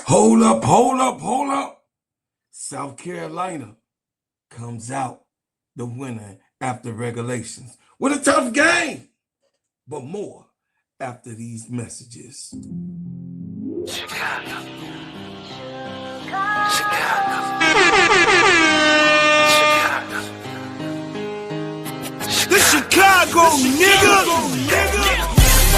Hold up, hold up, hold up. South Carolina comes out the winner after regulations with a tough game, but more after these messages. Chicago. The Chicago, nigga!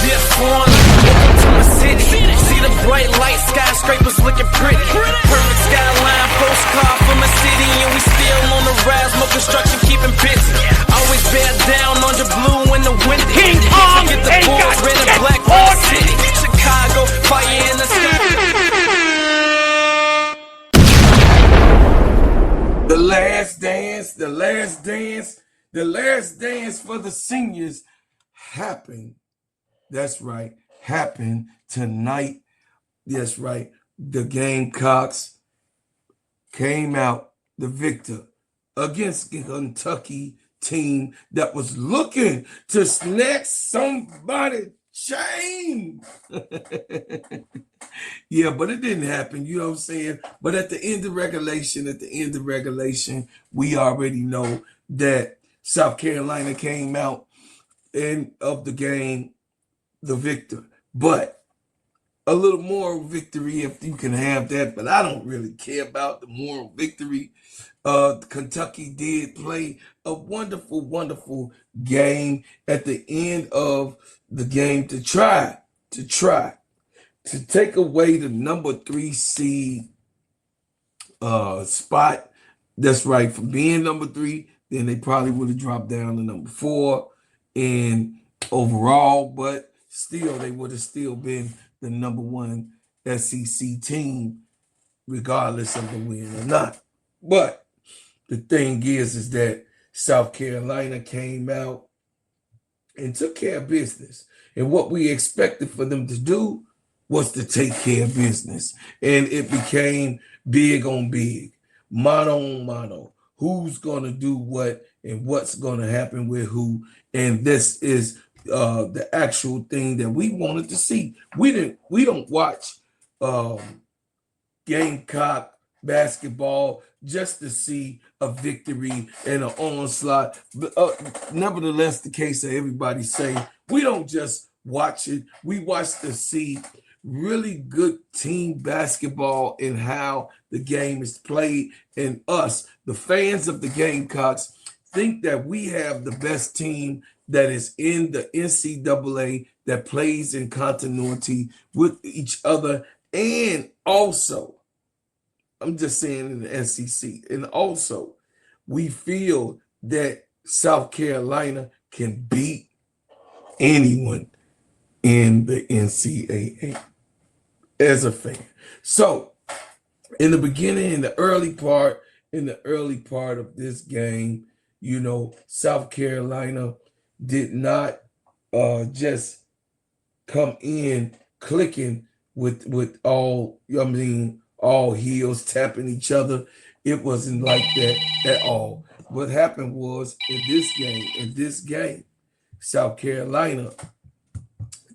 This one, welcome to my city. See the bright light, skyscrapers looking pretty. Perfect skyline, postcard from my city, and we still on the rise, more construction keeping busy. Always bear down on the blue and the windy. King Kong Get the ain't bulls, got red and shit black on for the city. Chicago, fire in the sky. The last dance, the last dance, the last dance for the seniors happened. That's right, happened tonight. That's right. The Gamecocks came out the victor against the Kentucky team that was looking to snatch somebody's chain. Yeah, but it didn't happen. You know what I'm saying? But at the end of regulation, we already know that South Carolina came out of the game the victor. But a little moral victory if you can have that, but I don't really care about the moral victory. Kentucky did play a wonderful, wonderful game at the end of the game to try to take away the number 3 seed spot. That's right, from being number 3, then they probably would have dropped down to number 4 and overall, but still they would have still been the number 1 SEC team, regardless of the win or not. But the thing is that South Carolina came out and took care of business. And what we expected for them to do was to take care of business. And it became big on big, mano on mano. Who's going to do what and what's going to happen with who. And this is the actual thing that we wanted to see. We don't watch Gamecock basketball just to see a victory and an onslaught. But nevertheless, the case that everybody say, we don't just watch it. We watch to see really good team basketball and how the game is played. And us, the fans of the Gamecocks, think that we have the best team that is in the NCAA that plays in continuity with each other. And also, I'm just saying in the SEC, and also we feel that South Carolina can beat anyone in the NCAA as a fan. So in the beginning, in the early part of this game, you know, South Carolina did not just come in clicking with all heels tapping each other. It wasn't like that at all. What happened was in this game, South Carolina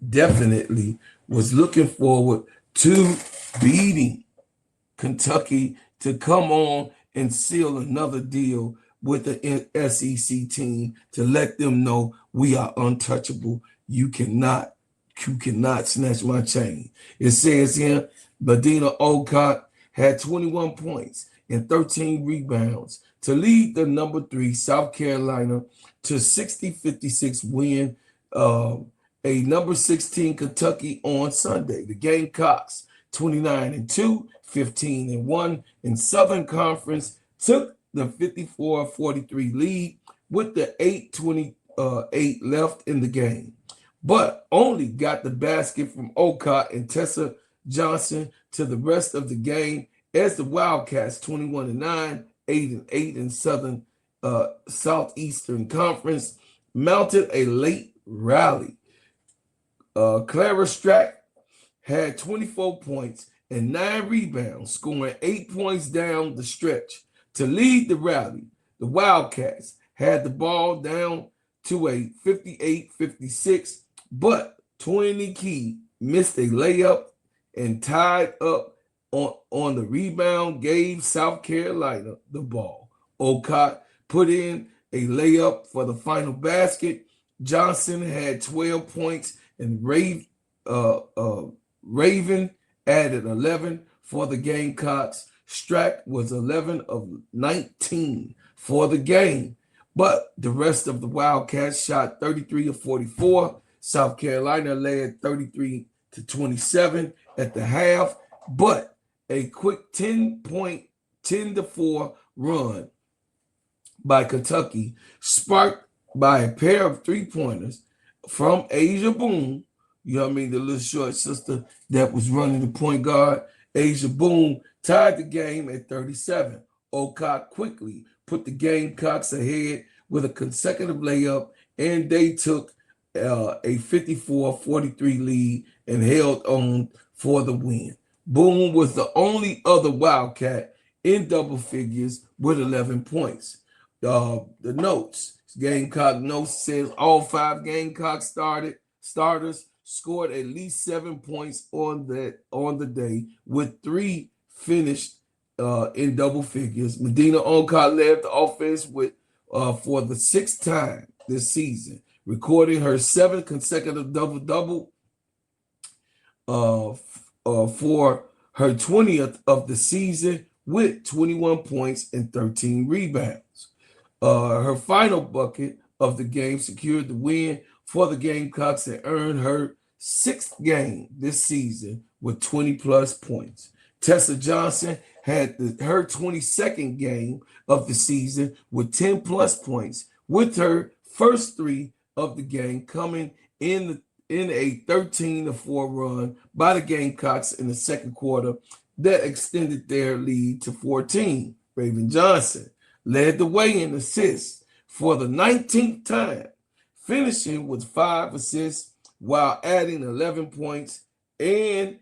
definitely was looking forward to beating Kentucky to come on and seal another deal with the SEC team to let them know we are untouchable. You cannot snatch my chain. It says here, Medina Olcott had 21 points and 13 rebounds to lead the number 3 South Carolina to 60-56 win a number 16 Kentucky on Sunday. The Gamecocks 29-2, 15-1 in Southern Conference took the 54-43 lead with the 8:28 left in the game, but only got the basket from Olcott and Tessa Johnson to the rest of the game as the Wildcats 21-9, 8-8 in Southern Southeastern Conference mounted a late rally. Clara Strack had 24 points and 9 rebounds, scoring 8 points down the stretch to lead the rally. The Wildcats had the ball down to a 58-56, but 20 Key missed a layup and tied up on the rebound gave South Carolina the ball. Ocott put in a layup for the final basket. Johnson had 12 points, and Raven added 11 for the Gamecocks. Strack was 11 of 19 for the game, but the rest of the Wildcats shot 33 of 44. South Carolina led 33-27 at the half, but a quick 10-point, 10-4 run by Kentucky, sparked by a pair of three-pointers from Asia Boone. You know what I mean? The little short sister that was running the point guard. Asia Boone tied the game at 37. Ocott quickly put the Gamecocks ahead with a consecutive layup, and they took a 54-43 lead and held on for the win. Boone was the only other Wildcat in double figures with 11 points. The notes, Gamecock notes says all 5 Gamecock starters scored at least 7 points on the day, with 3 finished in double figures. Medina Ocott led the offense with for the 6th time this season, recording her 7th consecutive double-double for her 20th of the season with 21 points and 13 rebounds. Her final bucket of the game secured the win for the Gamecocks and earned her 6th game this season with 20-plus points. Tessa Johnson had her 22nd game of the season with 10-plus points, with her first 3 of the game coming in a 13-4 run by the Gamecocks in the second quarter that extended their lead to 14. Raven Johnson led the way in assists for the 19th time, finishing with 5 assists while adding 11 points and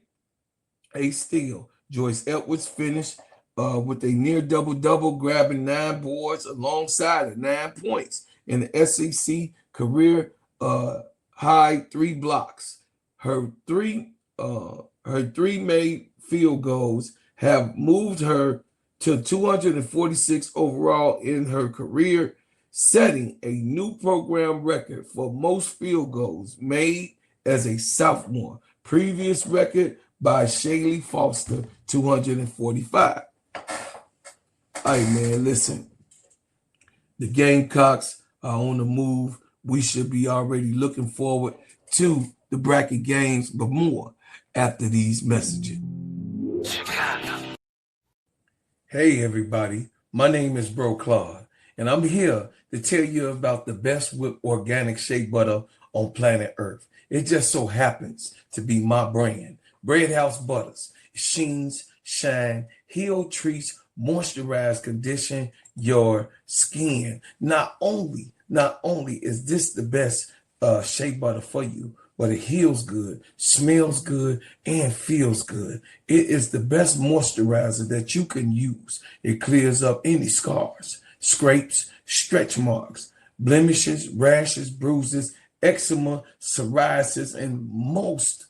a steal. Joyce Edwards finished with a near double-double, grabbing 9 boards alongside 9 points in the SEC career high 3 blocks. Her three made field goals have moved her to 246 overall in her career, setting a new program record for most field goals made as a sophomore. Previous record by Shaylee Foster, 245. All right, man, listen. The Gamecocks are on the move. We should be already looking forward to the bracket games, but more after these messages. Hey, everybody. My name is Bro Claude, and I'm here to tell you about the best whipped organic shea butter on planet Earth. It just so happens to be my brand. Bread House Butters. Sheens, shine, heal, treats, moisturize, condition your skin. Not only is this the best shea butter for you, but it heals good, smells good, and feels good. It is the best moisturizer that you can use. It clears up any scars, scrapes, stretch marks, blemishes, rashes, bruises, eczema, psoriasis, and most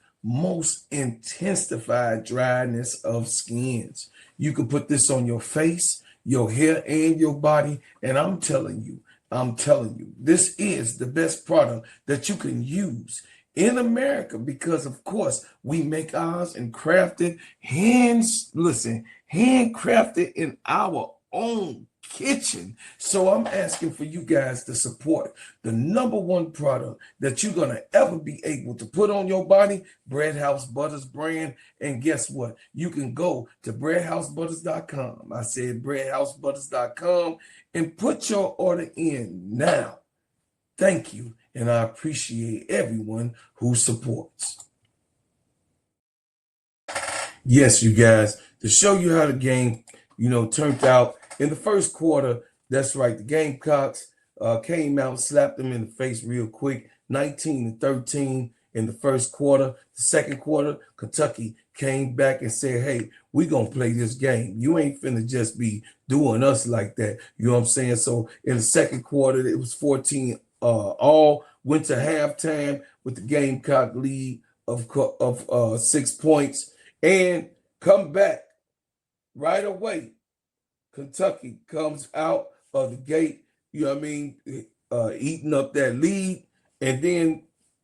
intensified dryness of skins. You can put this on your face, your hair, and your body, and I'm telling you, this is the best product that you can use in America, because of course we make ours and crafted handcrafted in our own kitchen. So I'm asking for you guys to support the #1 product that you're gonna ever be able to put on your body, Bread House Butters brand. And guess what? You can go to breadhousebutters.com. I said breadhousebutters.com, and put your order in now. Thank you, and I appreciate everyone who supports. Yes, you guys, to show you how the game, turned out in the first quarter. That's right, the Gamecocks came out, slapped them in the face real quick, 19-13 in the first quarter. The second quarter, Kentucky came back and said, hey, we're going to play this game. You ain't finna just be doing us like that. You know what I'm saying? So in the second quarter, it was 14 all, went to halftime with the Gamecock lead of 6 points, and come back right away, Kentucky comes out of the gate, eating up that lead. And then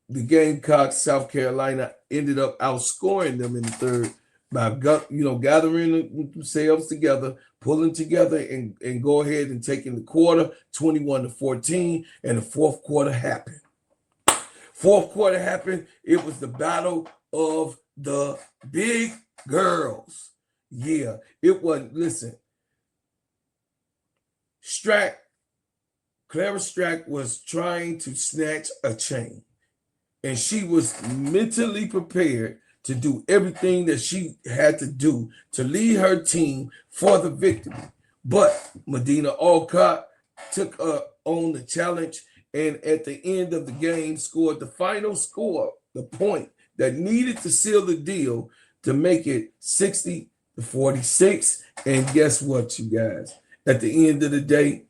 the Gamecocks, South Carolina, ended up outscoring them in the third by gathering themselves together, pulling together, and go ahead and taking the quarter 21-14. And the fourth quarter happened. It was the battle of the big girls. Yeah, it wasn't. Listen, Clara Strack was trying to snatch a chain, and she was mentally prepared to do everything that she had to do to lead her team for the victory. But Medina Alcott took on the challenge, and at the end of the game scored the final score, the point that needed to seal the deal to make it 60-46. And guess what, you guys? At the end of the day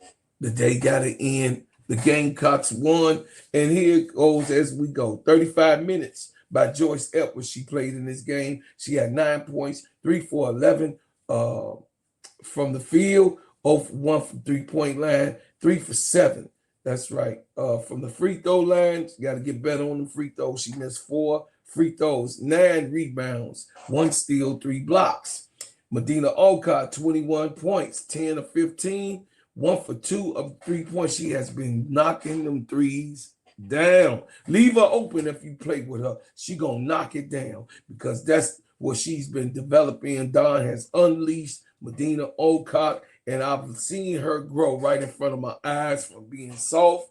got to end. The Gamecocks won, and here it goes as we go. 35 minutes by Joyce Edwards. She played in this game. She had 9 points, 3 for 11 from the field, 0 for 1 from three-point line, 3 for 7. That's right. From the free throw line, she got to get better on the free throws. She missed 4 free throws, 9 rebounds, 1 steal, 3 blocks. Medina Alcott, 21 points, 10 of 15. 1 for 2 of 3 points. She has been knocking them threes down. Leave her open if you play with her. She gonna knock it down because that's what she's been developing. Don has unleashed Medina Alcott, and I've seen her grow right in front of my eyes from being soft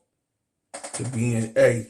to being a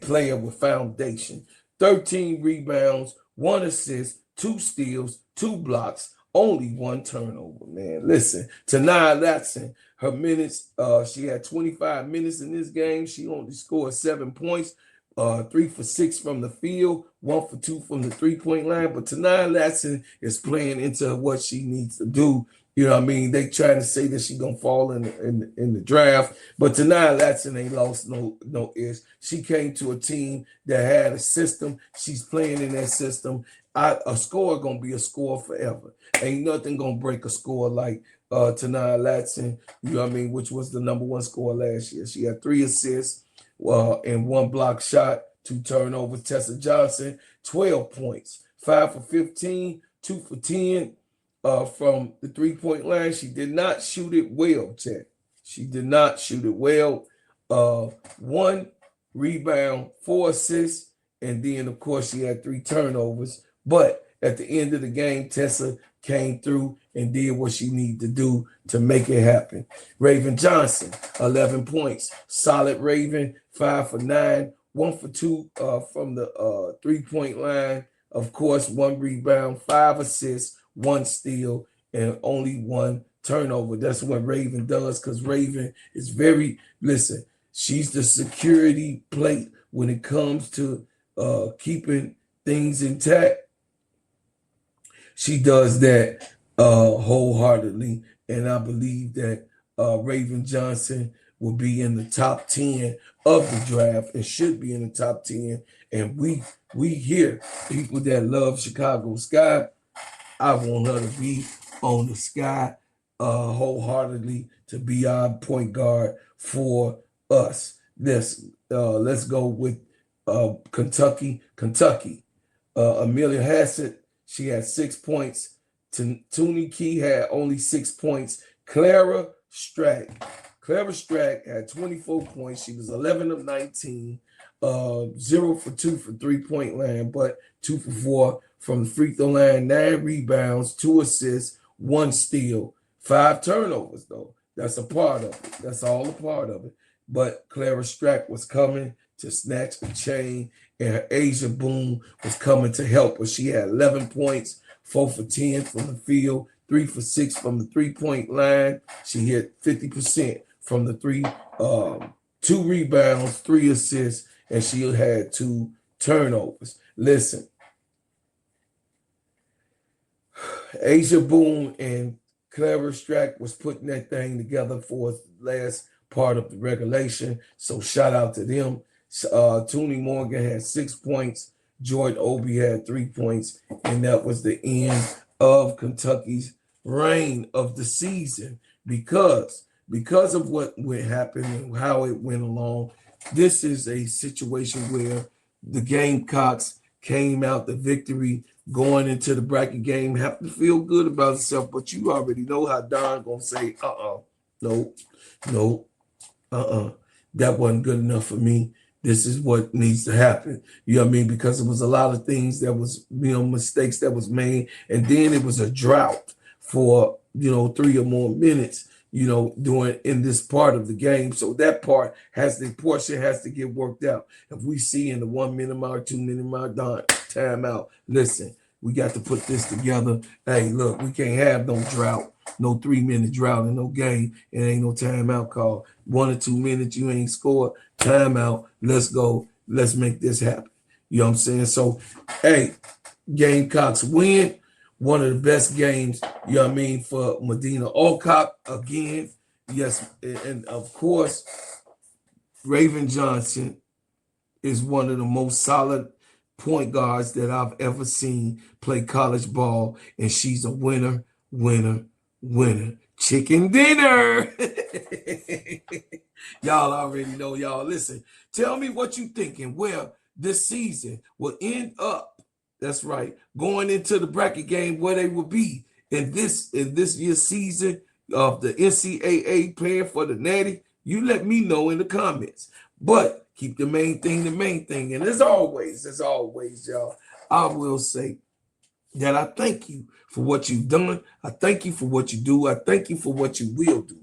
player with foundation. 13 rebounds, 1 assist, 2 steals, 2 blocks, only 1 turnover, man. Listen, Tanaya Latson, her minutes, she had 25 minutes in this game. She only scored 7 points, 3 for 6 from the field, 1 for 2 from the three-point line. But Tanaya Latson is playing into what she needs to do. You know what I mean? They trying to say that she's going to fall in the draft. But Tanaya Latson ain't lost no ish. She came to a team that had a system. She's playing in that system. A score going to be a score forever. Ain't nothing going to break a score like Tanaya Latson, you know what I mean, which was the #1 scorer last year. She had 3 assists and 1 block shot, 2 turnovers. Tessa Johnson, 12 points, 5 for 15, 2 for 10 from the three-point line. She did not shoot it well, Chet. She did not shoot it well. 1 rebound, 4 assists, and then, of course, she had 3 turnovers. But at the end of the game, Tessa came through and did what she needed to do to make it happen. Raven Johnson, 11 points. Solid Raven, 5 for 9, 1 for 2 from the three-point line. Of course, 1 rebound, 5 assists, 1 steal, and only 1 turnover. That's what Raven does, because Raven is she's the security plate when it comes to keeping things intact. She does that wholeheartedly, and I believe that Raven Johnson will be in the top 10 of the draft and should be in the top 10. And we here, people that love Chicago Sky, I want her to be on the Sky wholeheartedly to be our point guard for us. Let's go with Kentucky. Amelia Hassett, she had 6 points. Toonie Key had only 6 points. Clara Strack had 24 points. She was 11 of 19, 0 for 2 from three-point line, but 2 for 4 from the free throw line, 9 rebounds, 2 assists, 1 steal, 5 turnovers, though. That's a part of it. That's all a part of it. But Clara Strack was coming to snatch the chain, and her Asia Boone was coming to help her. She had 11 points, 4 for 10 from the field, 3 for 6 from the three-point line. She hit 50% from the 2 rebounds, 3 assists, and she had 2 turnovers. Listen, Asia Boone and Clara Strack was putting that thing together for the last part of the regulation, so shout out to them. Toonie Morgan had 6 points. Jordan Obi had 3 points, and that was the end of Kentucky's reign of the season because of what would happen and how it went along. This is a situation where the Gamecocks came out the victory going into the bracket game, have to feel good about itself, but you already know how Don gonna say, no, no, that wasn't good enough for me. This is what needs to happen. You know what I mean? Because it was a lot of things that was, mistakes that was made. And then it was a drought for, 3 or more minutes, during in this part of the game. So that portion has to get worked out. If we see in the 1 minute mark, 2 minute mark, timeout, listen, we got to put this together. Hey, look, we can't have no drought, no 3 minute drought in no game. It ain't no timeout call. 1 or 2 minutes, you ain't scored, timeout. Let's go. Let's make this happen. You know what I'm saying? So, hey, Gamecocks win. One of the best games, you know what I mean, for Medina Alcott again. Yes, and of course, Raven Johnson is one of the most solid point guards that I've ever seen play college ball, and she's a winner, winner, winner. Chicken dinner. Y'all already know, y'all. Listen, tell me what you thinking where this season will end up. That's right. Going into the bracket game, where they will be in this year's season of the NCAA playing for the Natty. You let me know in the comments. But keep the main thing the main thing. And as always, y'all, I will say that I thank you for what you've done. I thank you for what you do. I thank you for what you will do.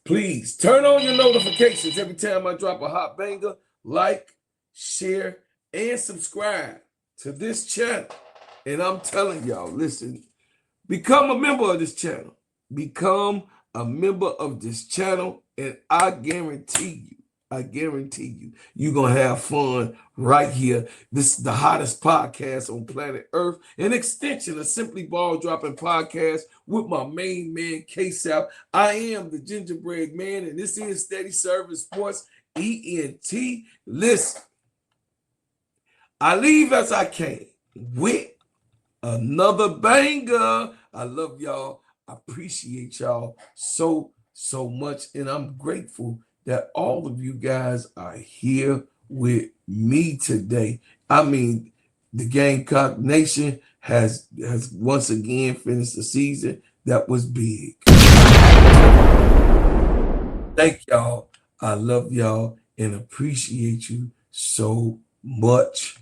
Please turn on your notifications every time I drop a hot banger. Like, share, and subscribe to this channel. And I'm telling y'all, listen, become a member of this channel. Become a member of this channel, and I guarantee you, you're going to have fun right here. This is the hottest podcast on planet Earth, an extension of Simply Ball Dropping Podcast with my main man, K-Sap. I am the Gingerbread Man, and this is Steady Serving Sports, ENT. Listen, I leave as I came with another banger. I love y'all. I appreciate y'all so much. And I'm grateful that all of you guys are here with me today. I mean, the Gamecock Nation has once again finished the season. That was big. Thank y'all. I love y'all and appreciate you so much.